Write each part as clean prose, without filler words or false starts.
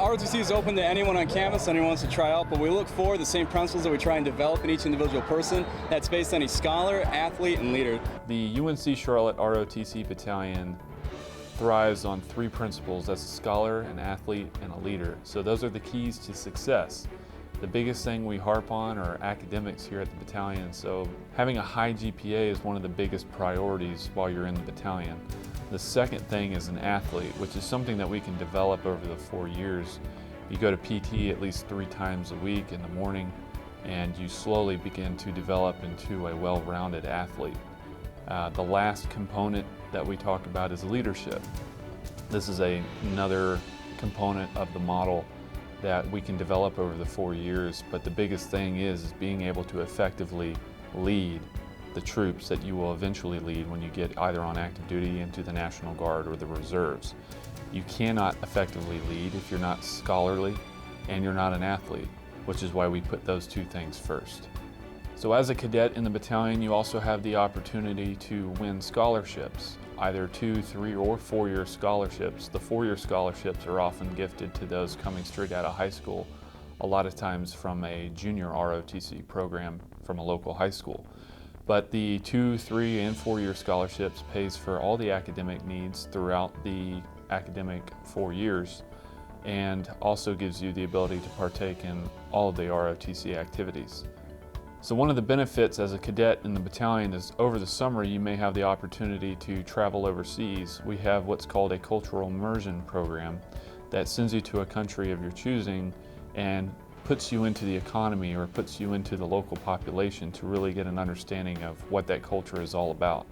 ROTC is open to anyone on campus, anyone wants to try out, but we look for the same principles that we try and develop in each individual person. That's based on each scholar, athlete, and leader. The UNC Charlotte ROTC Battalion thrives on three principles. That's a scholar, an athlete, and a leader. So those are the keys to success. The biggest thing we harp on are academics here at the battalion, so having a high GPA is one of the biggest priorities while you're in the battalion. The second thing is an athlete, which is something that we can develop over the 4 years. You go to PT at least 3 times a week in the morning, and you slowly begin to develop into a well-rounded athlete. The last component that we talk about is leadership. This is another component of the model that we can develop over the 4 years, but the biggest thing is being able to effectively lead the troops that you will eventually lead when you get either on active duty into the National Guard or the reserves. You cannot effectively lead if you're not scholarly and you're not an athlete, which is why we put those two things first. So as a cadet in the battalion, you also have the opportunity to win scholarships, either 2, 3, or 4-year scholarships. The 4-year scholarships are often gifted to those coming straight out of high school, a lot of times from a junior ROTC program from a local high school. But the 2, 3, and 4-year scholarships pays for all the academic needs throughout the academic 4 years, and also gives you the ability to partake in all of the ROTC activities. So one of the benefits as a cadet in the battalion is over the summer you may have the opportunity to travel overseas. We have what's called a cultural immersion program that sends you to a country of your choosing and puts you into the economy or puts you into the local population to really get an understanding of what that culture is all about.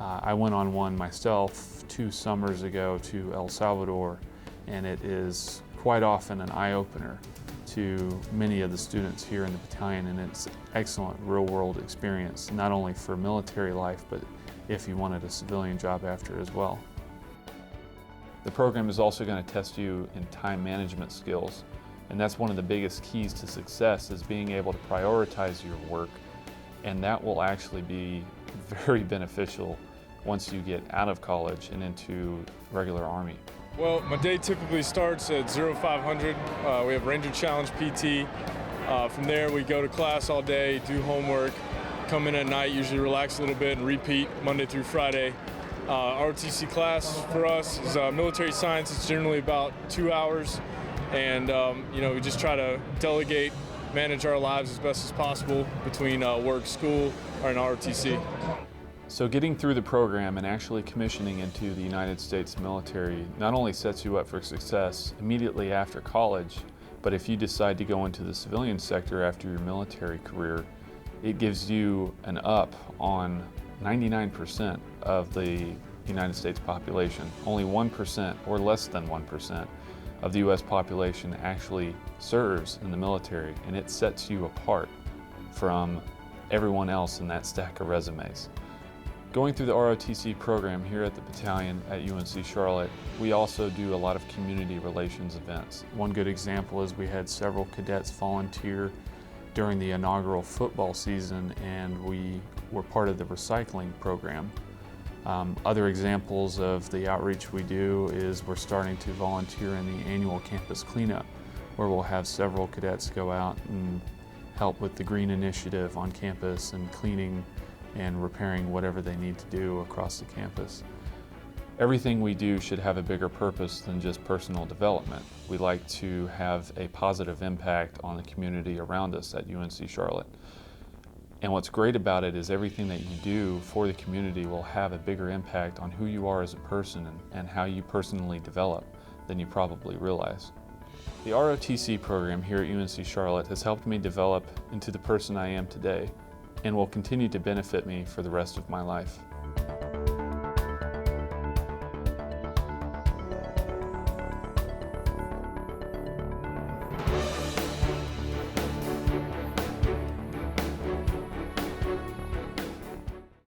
I went on one myself 2 summers ago to El Salvador, and it is quite often an eye-opener to many of the students here in the battalion, and it's an excellent real-world experience, not only for military life, but if you wanted a civilian job after as well. The program is also going to test you in time management skills, and that's one of the biggest keys to success, is being able to prioritize your work, and that will actually be very beneficial once you get out of college and into regular Army. Well, my day typically starts at 0500. We have Ranger Challenge PT. From there, we go to class all day, do homework, come in at night, usually relax a little bit, and repeat Monday through Friday. ROTC class for us is military science. It's generally about 2 hours, and we just try to delegate, manage our lives as best as possible between work, school, or an ROTC. So getting through the program and actually commissioning into the United States military not only sets you up for success immediately after college, but if you decide to go into the civilian sector after your military career, it gives you an up on 99% of the United States population. Only 1% or less than 1% of the US population actually serves in the military, and it sets you apart from everyone else in that stack of resumes. Going through the ROTC program here at the battalion at UNC Charlotte, we also do a lot of community relations events. One good example is we had several cadets volunteer during the inaugural football season, and we were part of the recycling program. Other examples of the outreach we do is we're starting to volunteer in the annual campus cleanup, where we'll have several cadets go out and help with the green initiative on campus and cleaning and repairing whatever they need to do across the campus. Everything we do should have a bigger purpose than just personal development. We like to have a positive impact on the community around us at UNC Charlotte. And what's great about it is everything that you do for the community will have a bigger impact on who you are as a person and how you personally develop than you probably realize. The ROTC program here at UNC Charlotte has helped me develop into the person I am today, and will continue to benefit me for the rest of my life.